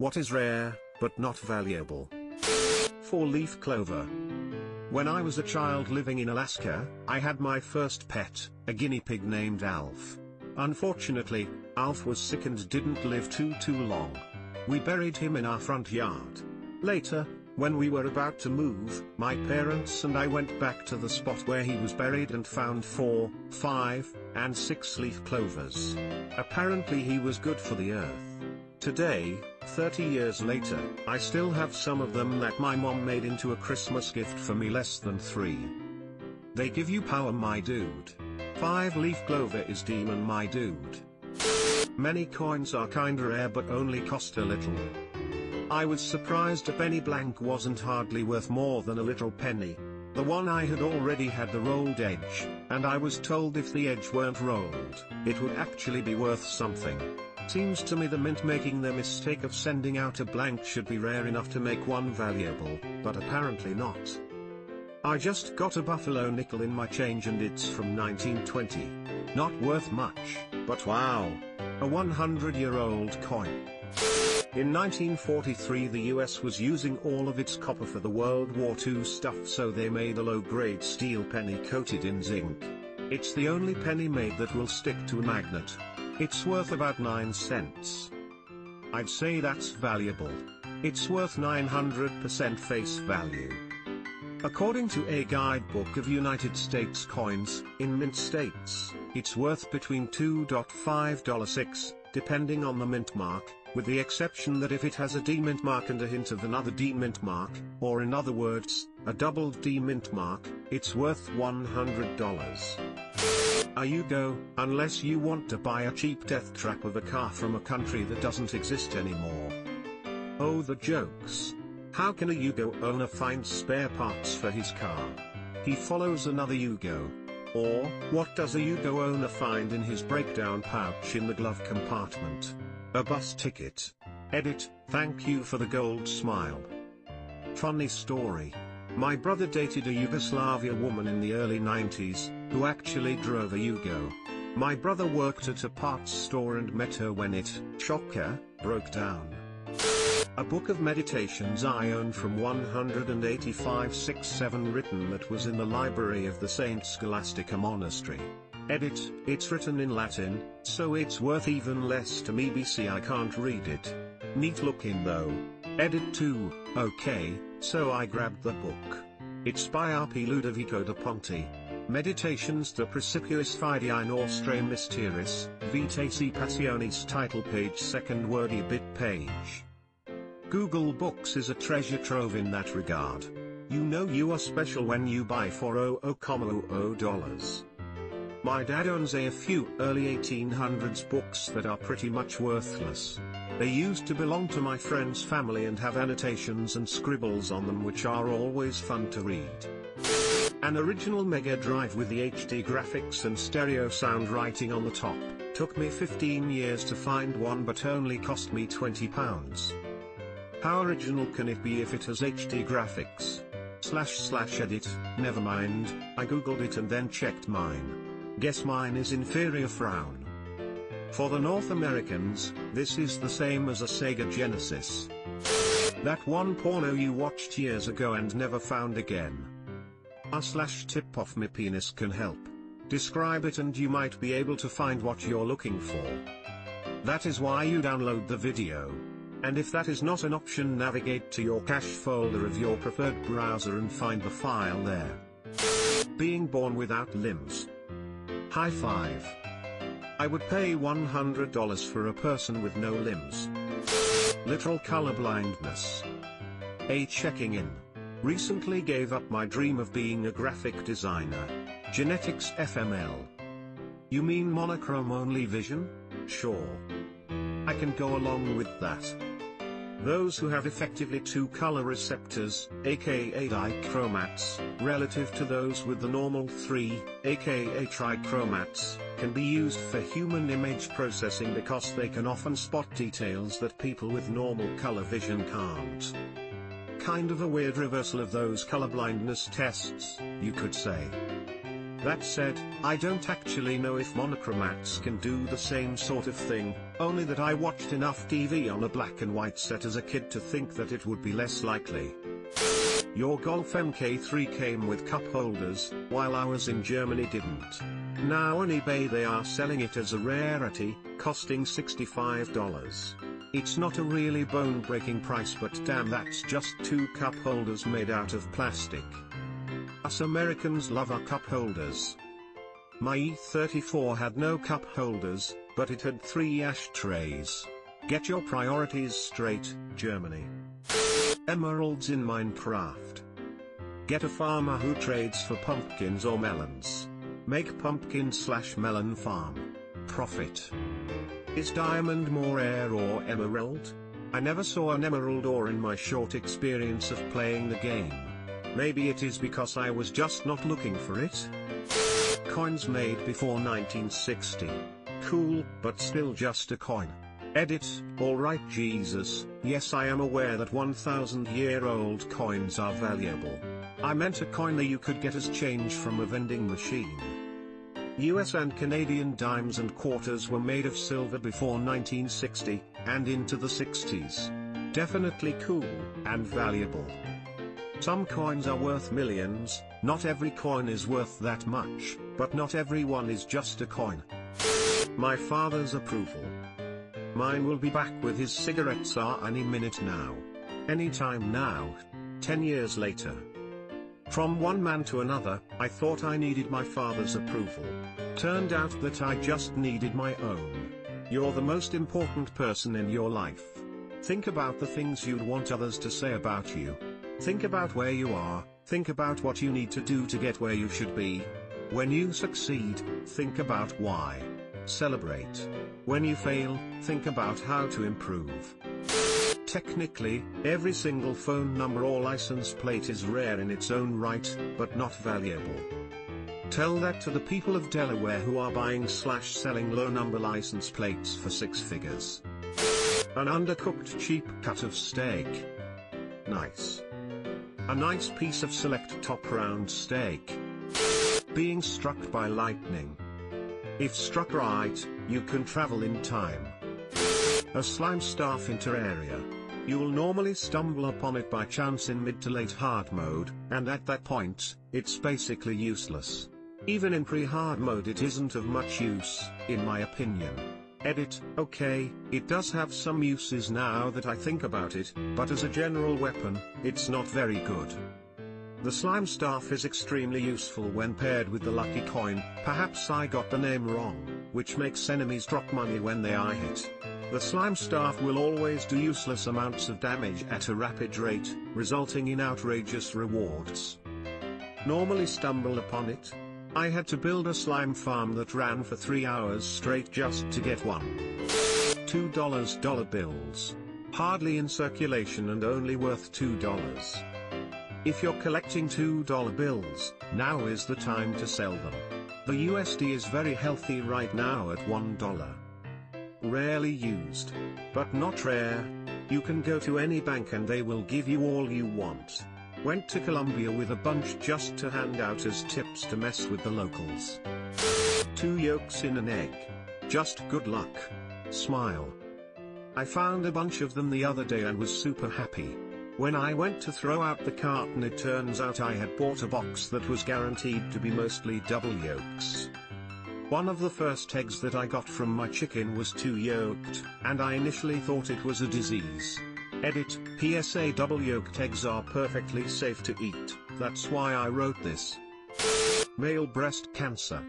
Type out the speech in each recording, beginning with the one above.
What is rare, but not valuable? 4-leaf clover. When I was a child living in Alaska, I had my first pet, a guinea pig named Alf. Unfortunately, Alf was sick and didn't live too long. We buried him in our front yard. Later, when we were about to move, my parents and I went back to the spot where he was buried and found 4, 5, and 6-leaf clovers. Apparently he was good for the earth. Today, 30 years later, I still have some of them that my mom made into a Christmas gift for me less than 3. They give you power, my dude. 5-leaf clover is demon, my dude. Many coins are kinda rare but only cost a little. I was surprised a penny blank wasn't hardly worth more than a little penny. The one I had already had the rolled edge, and I was told if the edge weren't rolled, it would actually be worth something. Seems to me the mint making the mistake of sending out a blank should be rare enough to make one valuable, but apparently not. I just got a buffalo nickel in my change and it's from 1920. Not worth much, but wow. A 100-year-old coin. In 1943 the US was using all of its copper for the World War II stuff, so they made a low-grade steel penny coated in zinc. It's the only penny made that will stick to a magnet. It's worth about 9 cents. I'd say that's valuable. It's worth 900% face value. According to a guidebook of United States coins, in mint states, it's worth between $2.56, depending on the mint mark, with the exception that if it has a D-mint mark and a hint of another D-mint mark, or in other words, a doubled D-mint mark, it's worth $100. You go, unless you want to buy a cheap death trap of a car from a country that doesn't exist anymore. Oh, the jokes. How can a Yugo owner find spare parts for his car? He follows another Yugo. Or, what does a Yugo owner find in his breakdown pouch in the glove compartment? A bus ticket. Edit, thank you for the gold smile. Funny story. My brother dated a Yugoslavia woman in the early 90s, who actually drove a Yugo. My brother worked at a parts store and met her when it, shocker, broke down. A book of meditations I own from 185-6-7 written that was in the library of the Saint Scholastica Monastery. Edit, it's written in Latin, so it's worth even less to me. BC I can't read it. Neat looking though. Edit 2, okay, so I grabbed the book. It's by R.P. Ludovico da Ponte. Meditations de Principiis Fidei Nostre Mysteris, Vitae Passionis, title page, second wordy bit page. Google Books is a treasure trove in that regard. You know you are special when you buy for $00,00. My dad owns a few early 1800s books that are pretty much worthless. They used to belong to my friend's family and have annotations and scribbles on them which are always fun to read. An original Mega Drive with the HD graphics and stereo sound writing on the top. Took me 15 years to find one but only cost me £20. How original can it be if it has HD graphics? / edit, never mind, I googled it and then checked mine. Guess mine is inferior, frown. For the North Americans, this is the same as a Sega Genesis. That one porno you watched years ago and never found again. /tip off my penis can help. Describe it and you might be able to find what you're looking for. That is why you download the video. And if that is not an option, navigate to your cache folder of your preferred browser and find the file there. Being born without limbs. High five. I would pay $100 for a person with no limbs. Literal colorblindness. A checking in. Recently gave up my dream of being a graphic designer. Genetics FML. You mean monochrome only vision? Sure. I can go along with that. Those who have effectively 2 color receptors, aka dichromats, relative to those with the normal 3, aka trichromats, can be used for human image processing because they can often spot details that people with normal color vision can't. Kind of a weird reversal of those colorblindness tests, you could say. That said, I don't actually know if monochromats can do the same sort of thing. only that I watched enough TV on a black and white set as a kid to think that it would be less likely. Your Golf MK3 came with cup holders, while ours in Germany didn't. Now on eBay they are selling it as a rarity, costing $65. It's not a really bone-breaking price, but damn, that's just 2 cup holders made out of plastic. Us Americans love our cup holders. My E34 had no cup holders, but it had 3 ashtrays. Get your priorities straight, Germany. Emeralds in Minecraft. Get a farmer who trades for pumpkins or melons. Make pumpkin/melon farm. Profit. Is diamond more rare or emerald? I never saw an emerald ore in my short experience of playing the game. Maybe it is because I was just not looking for it. Coins made before 1960. Cool, but still just a coin. Edit, alright Jesus, yes I am aware that 1,000-year-old coins are valuable. I meant a coin that you could get as change from a vending machine. US and Canadian dimes and quarters were made of silver before 1960, and into the 60s. Definitely cool, and valuable. Some coins are worth millions, not every coin is worth that much, but not everyone is just a coin. My father's approval. Mine will be back with his cigarettes any minute now. Anytime now. 10 years later. From one man to another, I thought I needed my father's approval. Turned out that I just needed my own. You're the most important person in your life. Think about the things you'd want others to say about you. Think about where you are, think about what you need to do to get where you should be. When you succeed, think about why. Celebrate. When you fail, think about how to improve. Technically, every single phone number or license plate is rare in its own right, but not valuable. Tell that to the people of Delaware who are buying/selling low number license plates for 6 figures. An undercooked cheap cut of steak. Nice. A nice piece of select top round steak. Being struck by lightning. If struck right, you can travel in time. A slime staff in Terraria. You'll normally stumble upon it by chance in mid to late hard mode, and at that point, it's basically useless. Even in pre-hard mode it isn't of much use, in my opinion. Edit, okay, it does have some uses now that I think about it, but as a general weapon, it's not very good. The slime staff is extremely useful when paired with the lucky coin, perhaps I got the name wrong, which makes enemies drop money when they are hit. The slime staff will always do useless amounts of damage at a rapid rate, resulting in outrageous rewards. Normally stumble upon it. I had to build a slime farm that ran for 3 hours straight just to get one. $2 dollar bills. Hardly in circulation and only worth $2. If you're collecting $2 bills, now is the time to sell them. The USD is very healthy right now at $1. Rarely used. But not rare. You can go to any bank and they will give you all you want. Went to Colombia with a bunch just to hand out as tips to mess with the locals. 2 yolks in an egg. Just good luck. Smile. I found a bunch of them the other day and was super happy. When I went to throw out the carton, it turns out I had bought a box that was guaranteed to be mostly double yolks. One of the first eggs that I got from my chicken was 2 yolked, and I initially thought it was a disease. Edit, PSA double yolked eggs are perfectly safe to eat, that's why I wrote this. Male breast cancer.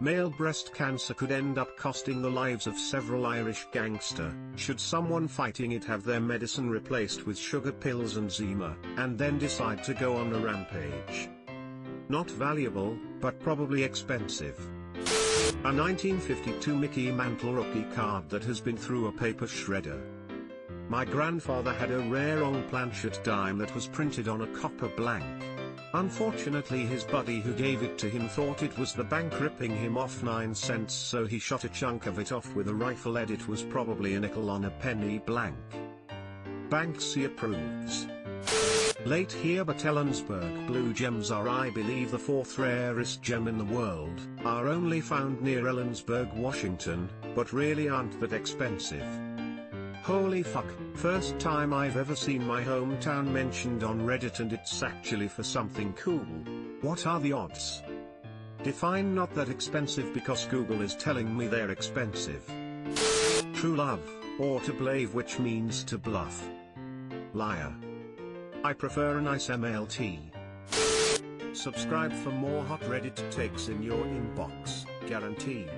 Male breast cancer could end up costing the lives of several Irish gangsters, should someone fighting it have their medicine replaced with sugar pills and Zima, and then decide to go on a rampage. Not valuable, but probably expensive. A 1952 Mickey Mantle rookie card that has been through a paper shredder. My grandfather had a rare en planchette dime that was printed on a copper blank. Unfortunately his buddy who gave it to him thought it was the bank ripping him off 9 cents, so he shot a chunk of it off with a rifle. It was probably a nickel on a penny blank. Banksy approves. Late here, but Ellensburg blue gems are, I believe, the 4th rarest gem in the world, are only found near Ellensburg, Washington, but really aren't that expensive. Holy fuck, first time I've ever seen my hometown mentioned on Reddit and it's actually for something cool. What are the odds? Define not that expensive because Google is telling me they're expensive. True love, or to blave, which means to bluff. Liar. I prefer a nice MLT. Subscribe for more hot Reddit takes in your inbox, guaranteed.